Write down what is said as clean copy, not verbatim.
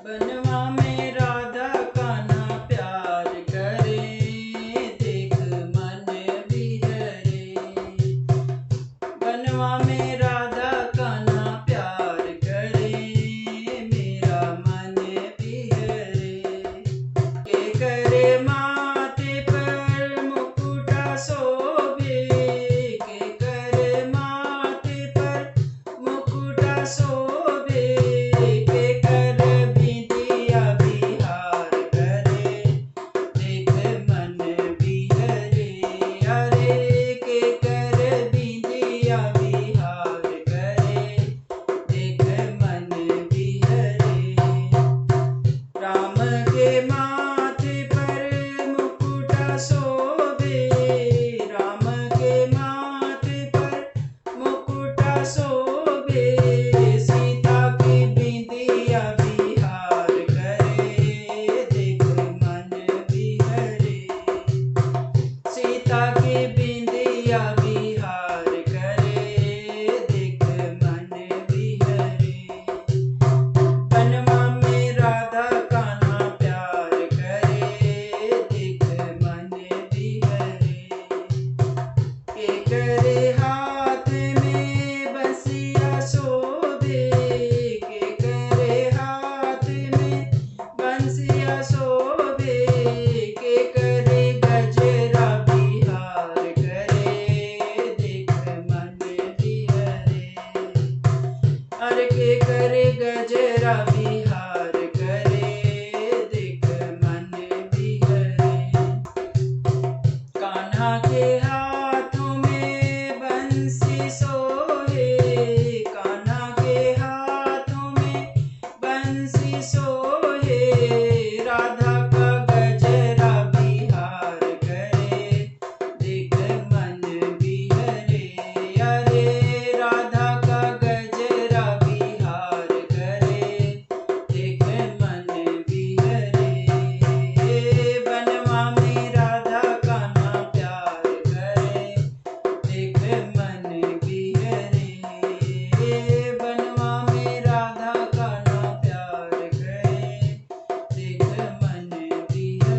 बनवा में राधा कान्हा प्यार करे, देख मन बिहरे। बनवा में राधा कान्हा प्यार करे, मेरा मन बिहरे। के करे माथे पर मुकुटा शोभे, के करे माथे पर मुकुटा शोभे, के कर बिंदिया बिहार करे, देख मन बिहरे। अरे के कर बिंदिया बिहार करे, देख मन बिहरे। राम के माथे पर मुकुटा शोभे, राम के माथे पर मुकुटा शोभे, सीता की बिंदिया बिहार करे, देख मन बिहरे। सीता की बिंदिया बिहार करे, देख मन बिहरे। बनवा में राधा कान्हा प्यार करे, देख मन बिहरे। के करे हाथ में बंसिया शोभे, के करे हाथ में बंसिया शोभे, के करे गजरा बिहार करे, देख मन बिहरे। अरे के करे गजरा बिहार